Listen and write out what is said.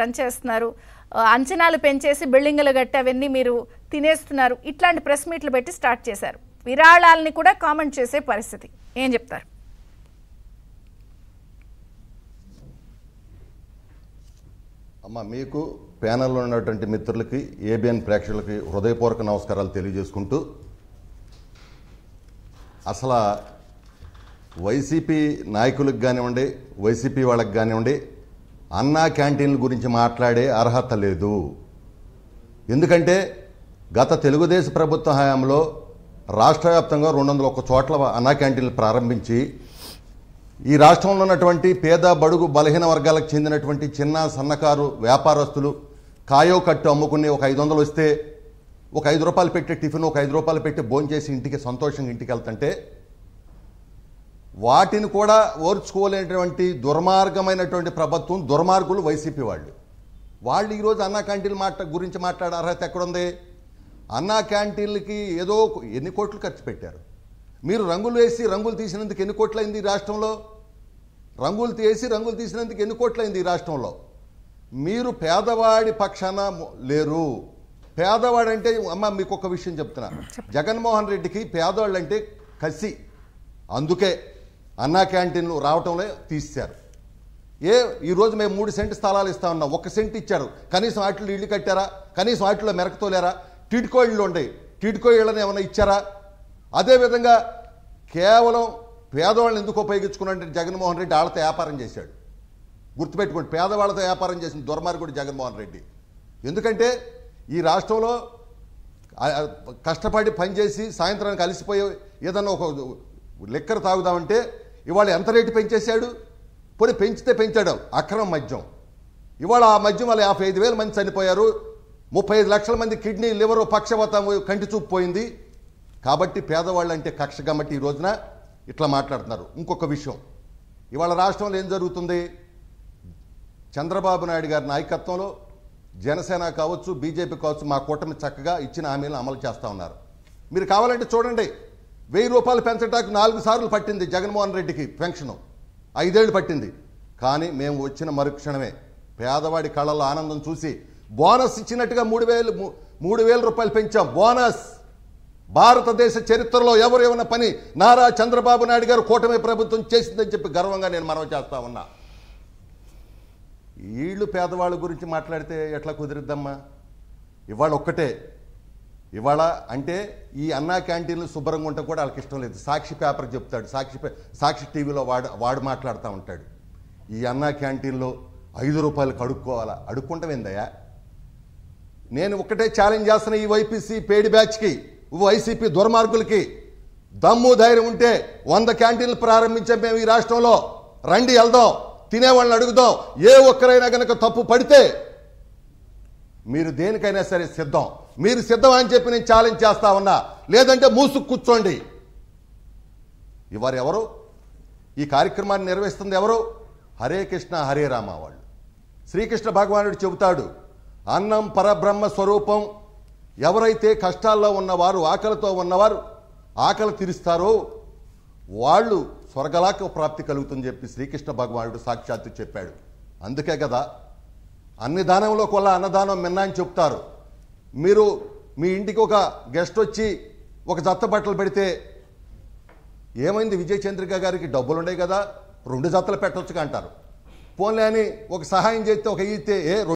Run చేస్తున్నారు. అంచనాలు పెంచేసి బిల్డింగులు కట్టి అవన్నీ మీరు తినేస్తున్నారు. ఇట్లాంటి ప్రెస్ మీట్లు పెట్టి స్టార్ట్ చేశారు. విరాళాలని కూడా కామెంట్ చేసే పరిస్థితి. ఏం చెప్తారు? అమ్మ, మీకు ప్యానెల్లో ఉన్నటువంటి మిత్రులకి, ఏబిఎన్ ప్రేక్షకులకి హృదయపూర్వక నమస్కారాలు తెలియజేసుకుంటూ, అసలు వైసీపీ నాయకులకు కానివ్వండి, వైసీపీ వాళ్ళకి కానివ్వండి, అన్నా క్యాంటీన్ల గురించి మాట్లాడే అర్హత లేదు. ఎందుకంటే గత తెలుగుదేశం ప్రభుత్వ హయాంలో రాష్ట్ర వ్యాప్తంగా 201 చోట్ల అన్నా క్యాంటీన్లు ప్రారంభించి ఈ రాష్ట్రంలో ఉన్నటువంటి పేద బడుగు బలహీన వర్గాలకు చెందినటువంటి చిన్న సన్నకారు వ్యాపారస్తులు కాయో కట్టు అమ్ముకుని ఒక 500 వస్తే ఒక 5 రూపాయలు పెట్టి టిఫిన్, ఒక 5 రూపాయలు పెట్టి భోంచేసి ఇంటికి సంతోషంగా ఇంటికి వెళ్తుంటే వాటిని కూడా ఓర్చుకోలేనటువంటి దుర్మార్గమైనటువంటి ప్రభుత్వం, దుర్మార్గులు వైసీపీ వాళ్ళు ఈరోజు అన్నా క్యాంటీన్ల గురించి మాట్లాడే అర్హత ఎక్కడుంది? అన్నా క్యాంటీన్లకి ఏదో ఎన్ని కోట్లు ఖర్చు పెట్టారు. మీరు రంగులు వేసి రంగులు తీసినందుకు ఎన్ని కోట్లయింది ఈ రాష్ట్రంలో? రంగులు తీసినందుకు ఎన్ని కోట్లయింది ఈ రాష్ట్రంలో? మీరు పేదవాడి పక్షాన లేరు. పేదవాడంటే అమ్మ మీకు ఒక విషయం చెప్తున్నా, జగన్మోహన్ రెడ్డికి పేదవాళ్ళంటే కసి. అందుకే అన్నా క్యాంటీన్లు రావటంలో తీశారు. ఈరోజు మేము 3 సెంటు స్థలాలు ఇస్తా ఉన్నాం, 1 సెంటు ఇచ్చారు. కనీసం వాటిలో ఇల్లు కట్టారా? కనీసం వాటిలో మెరకతోలేరా? టిడ్కో ఇళ్ళు ఉండే, టిడ్కో ఇళ్ళని ఏమైనా ఇచ్చారా? అదేవిధంగా కేవలం పేదవాళ్ళని ఎందుకు ఉపయోగించుకున్నాడంటే జగన్మోహన్ రెడ్డి వాళ్ళతో వ్యాపారం చేశాడు. గుర్తుపెట్టుకోండి, పేదవాళ్ళతో వ్యాపారం చేసిన దుర్మార్గుడు జగన్మోహన్ రెడ్డి. ఎందుకంటే ఈ రాష్ట్రంలో కష్టపడి పనిచేసి సాయంత్రానికి అలసిపోయి ఏదన్నా ఒక లిక్కర్ తాగుదామంటే ఇవాళ ఎంత రేటు పెంచేశాడు? పోనీ పెంచితే పెంచాడు అక్రమ మద్యం. ఇవాళ ఆ మద్యం వల్ల 55,000 మంది చనిపోయారు, 35 లక్షల మంది కిడ్నీ, లివరు, పక్షవాతం, కంటి చూపు పోయింది. కాబట్టి పేదవాళ్ళు అంటే కక్ష గమ్మటి ఈ రోజున ఇట్లా మాట్లాడుతున్నారు. ఇంకొక విషయం, ఇవాళ రాష్ట్రంలో ఏం జరుగుతుంది? చంద్రబాబు నాయుడు గారి నాయకత్వంలో జనసేన కావచ్చు, బీజేపీ కావచ్చు, మా కూటమి చక్కగా ఇచ్చిన హామీలను అమలు చేస్తూ ఉన్నారు. మీరు కావాలంటే చూడండి, 1000 రూపాయలు పెంచడానికి 4 సార్లు పట్టింది జగన్మోహన్ రెడ్డికి పెన్షను, 5 ఏళ్ళు పట్టింది. కానీ మేము వచ్చిన మరుక్షణమే పేదవాడి కళ్ళల్లో ఆనందం చూసి బోనస్ ఇచ్చినట్టుగా 3,000 రూపాయలు పెంచాం. బోనస్ భారతదేశ చరిత్రలో ఎవరు ఏమన్నా పని నారా చంద్రబాబు నాయుడు గారు కూటమి ప్రభుత్వం చేసిందని చెప్పి గర్వంగా నేను మనవి చేస్తా ఉన్నా. వీళ్ళు పేదవాళ్ళ గురించి మాట్లాడితే ఎట్లా కుదిరిద్దమ్మా? ఇవాళ ఒక్కటే, ఇవాళ అంటే ఈ అన్నా క్యాంటీన్లు శుభ్రంగా ఉంటే కూడా వాళ్ళకి ఇష్టం లేదు. సాక్షి పేపర్ చెప్తాడు, సాక్షి టీవీలో వాడు మాట్లాడుతూ ఉంటాడు. ఈ అన్నా క్యాంటీన్లో 5 రూపాయలు అడుక్కోవాలా? అడుక్కుంటామేందయ్యా? నేను ఒక్కటే ఛాలెంజ్ చేస్తున్నా ఈ వైపీసీ పేడి బ్యాచ్కి, వైసీపీ దుర్మార్గులకి. దమ్ము ధైర్యం ఉంటే 100 క్యాంటీన్లు ప్రారంభించాం మేము ఈ రాష్ట్రంలో. రండి, వెళ్దాం, తినేవాళ్ళని అడుగుదాం. ఏ ఒక్కరైనా కనుక తప్పు పడితే మీరు దేనికైనా సరే సిద్ధం. మీరు సిద్ధం అని చెప్పి నేను ఛాలెంజ్ చేస్తా ఉన్నా. లేదంటే మూసుకు కూర్చోండి. ఇవారు ఎవరు? ఈ కార్యక్రమాన్ని నిర్వహిస్తుంది ఎవరు? హరే కృష్ణ హరే రామ వాళ్ళు. శ్రీకృష్ణ భగవానుడు చెబుతాడు, అన్నం పరబ్రహ్మ స్వరూపం. ఎవరైతే కష్టాల్లో ఉన్నవారు, ఆకలితో ఉన్నవారు ఆకలి తీరుస్తారో వాళ్ళు స్వర్గలాక ప్రాప్తి కలుగుతుందని చెప్పి శ్రీకృష్ణ భగవానుడు సాక్షాత్తు చెప్పాడు. అందుకే కదా అన్ని దానంలో కొల్ల అన్నదానం మిన్నా అని చెప్తారు. మీరు మీ ఇంటికి ఒక గెస్ట్ వచ్చి ఒక జత బట్టలు పెడితే ఏమైంది? విజయ్ చంద్రిక గారికి డబ్బులు ఉండే కదా, 2 జతలు పెట్టొచ్చుగా అంటారు. పోన్లే అని ఒక సహాయం చేస్తే ఒక ఇస్తే